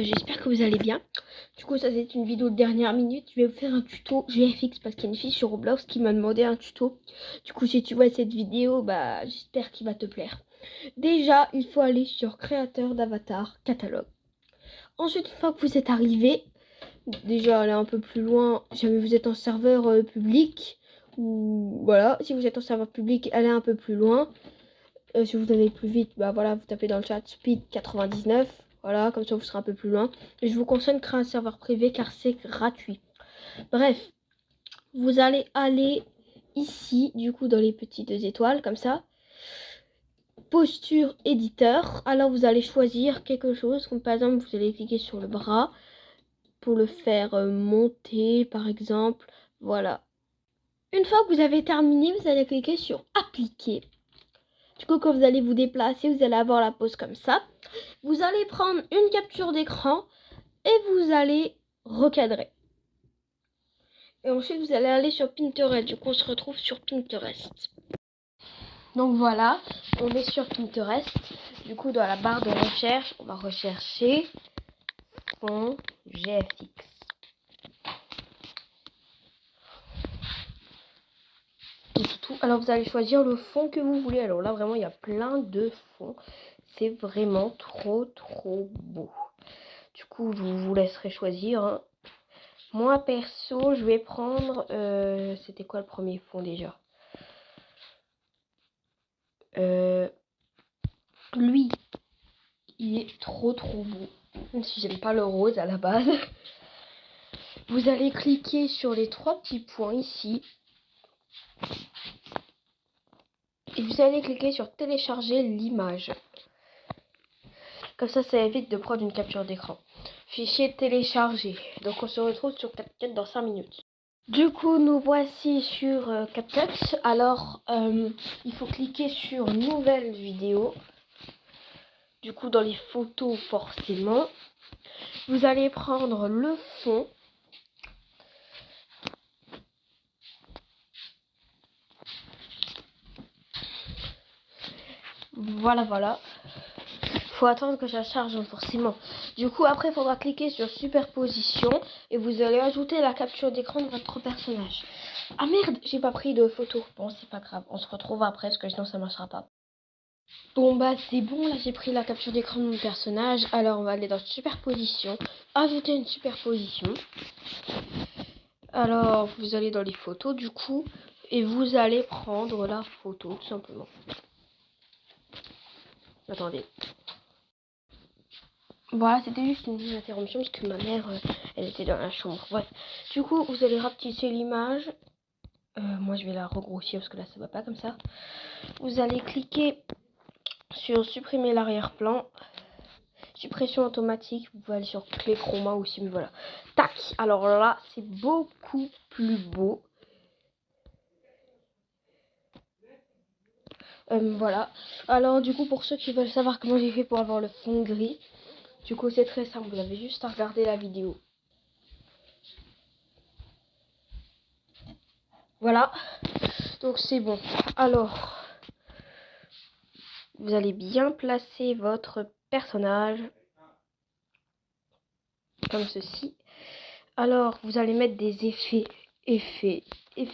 j'espère que vous allez bien. Du coup, ça c'est une vidéo de dernière minute. Je vais vous faire un tuto GFX parce qu'il y a une fille sur Roblox qui m'a demandé un tuto. Du coup, si tu vois cette vidéo, bah j'espère qu'il va te plaire. Déjà, il faut aller sur créateur d'avatar, catalogue. Ensuite, une fois que vous êtes arrivé, déjà aller un peu plus loin. Si jamais vous êtes en serveur public, ou voilà, si vous êtes en serveur public, allez un peu plus loin. Si vous allez plus vite, bah voilà, vous tapez dans le chat speed 99. Voilà, comme ça vous serez un peu plus loin. Et je vous conseille de créer un serveur privé car c'est gratuit. Bref, vous allez aller ici, du coup, dans les petites étoiles, comme ça. Posture éditeur. Alors vous allez choisir quelque chose, comme par exemple, vous allez cliquer sur le bras pour le faire monter, par exemple. Voilà. Une fois que vous avez terminé, vous allez cliquer sur appliquer. Du coup, quand vous allez vous déplacer, vous allez avoir la pose comme ça. Vous allez prendre une capture d'écran et vous allez recadrer. Et ensuite, vous allez aller sur Pinterest. Du coup, on se retrouve sur Pinterest. Donc voilà, on est sur Pinterest. Du coup, dans la barre de recherche, on va rechercher fond GFX. Alors vous allez choisir le fond que vous voulez. Alors là vraiment il y a plein de fonds. C'est vraiment trop beau. Du coup je vous laisserai choisir. Hein. Moi perso je vais prendre... c'était quoi le premier fond déjà? Lui il est trop beau. Même si j'aime pas le rose à la base. Vous allez cliquer sur les trois petits points ici. Et vous allez cliquer sur télécharger l'image. Comme ça évite de prendre une capture d'écran. Fichier téléchargé. Donc on se retrouve sur CapCut dans 5 minutes. Du coup, nous voici sur CapCut. Alors, il faut cliquer sur nouvelle vidéo. Du coup, dans les photos, forcément. Vous allez prendre le fond. Voilà. Faut attendre que ça charge forcément. Du coup après il faudra cliquer sur superposition et vous allez ajouter la capture d'écran de votre personnage. Ah merde, j'ai pas pris de photo. Bon c'est pas grave, on se retrouve après parce que sinon ça marchera pas. Bon bah c'est bon, là j'ai pris la capture d'écran de mon personnage. Alors on va aller dans superposition, ajouter une superposition. Alors vous allez dans les photos du coup et vous allez prendre la photo tout simplement. Attendez. Voilà, c'était juste une interruption parce que ma mère, elle était dans la chambre. Bref, du coup, vous allez rapetisser l'image. Moi, je vais la regrossir parce que là, ça va pas comme ça. Vous allez cliquer sur supprimer l'arrière-plan. Suppression automatique. Vous pouvez aller sur clé chroma aussi, mais voilà. Tac. Alors là, c'est beaucoup plus beau. Voilà. Alors, du coup, pour ceux qui veulent savoir comment j'ai fait pour avoir le fond gris, du coup, c'est très simple. Vous avez juste à regarder la vidéo. Voilà. Donc c'est bon. Alors, vous allez bien placer votre personnage comme ceci. Alors, vous allez mettre des effets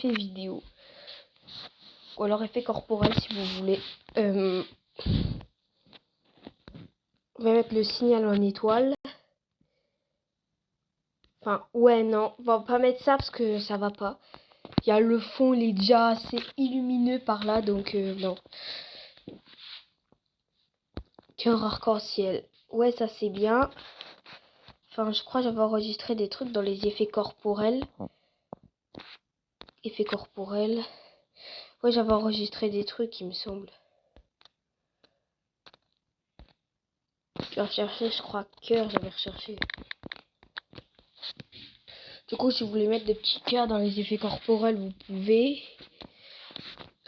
vidéo. Ou alors effet corporel si vous voulez. On va mettre le signal en étoile. Enfin, ouais, non, on va pas mettre ça parce que ça va pas. Il y a le fond, il est déjà assez illumineux par là, donc non. Cœur arc-en-ciel. Ouais, ça c'est bien. Enfin, je crois que j'avais enregistré des trucs dans les effets corporels. Effets corporels. Ouais, j'avais enregistré des trucs, il me semble. Je vais rechercher, je crois, cœur, j'avais recherché. Du coup, si vous voulez mettre des petits cœurs dans les effets corporels, vous pouvez.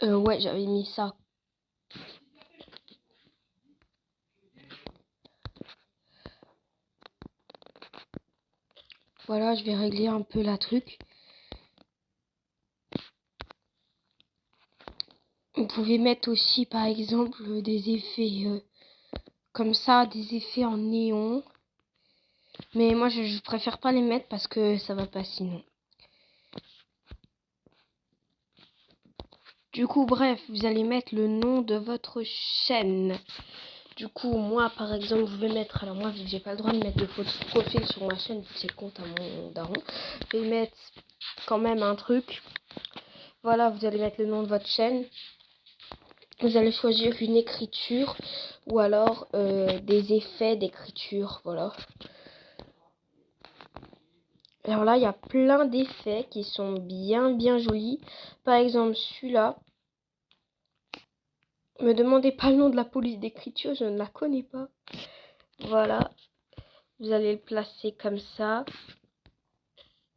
Ouais, j'avais mis ça. Voilà, je vais régler un peu la truc. Vous pouvez mettre aussi, par exemple, des effets comme ça, des effets en néon. Mais moi, je préfère pas les mettre parce que ça va pas sinon. Du coup, bref, vous allez mettre le nom de votre chaîne. Du coup, moi, par exemple, je vais mettre... Alors moi, vu que j'ai pas le droit de mettre de photo de profil sur ma chaîne, vu que c'est le compte à mon daron, je vais mettre quand même un truc. Voilà, vous allez mettre le nom de votre chaîne. Vous allez choisir une écriture ou alors des effets d'écriture, voilà. Alors là, il y a plein d'effets qui sont bien jolis. Par exemple, celui-là. Me demandez pas le nom de la police d'écriture, je ne la connais pas. Voilà. Vous allez le placer comme ça.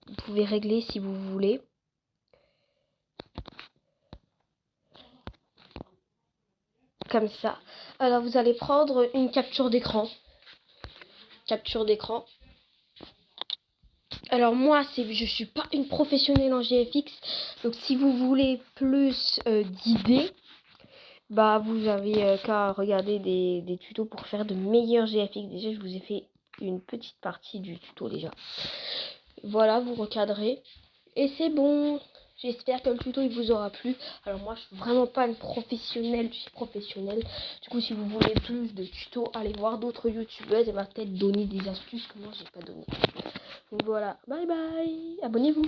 Vous pouvez régler si vous voulez. Comme ça. Alors, vous allez prendre une capture d'écran. Capture d'écran. Alors moi, je suis pas une professionnelle en GFX, donc si vous voulez plus d'idées, bah vous avez qu'à regarder des tutos pour faire de meilleurs GFX. Déjà, je vous ai fait une petite partie du tuto déjà. Voilà, vous recadrez et c'est bon. J'espère que le tuto il vous aura plu. Alors moi, je suis vraiment pas une professionnelle, je suis professionnelle. Du coup, si vous voulez plus de tutos, allez voir d'autres youtubeuses. Elle va peut-être donner des astuces que moi j'ai pas donné. Donc voilà, bye bye, abonnez-vous.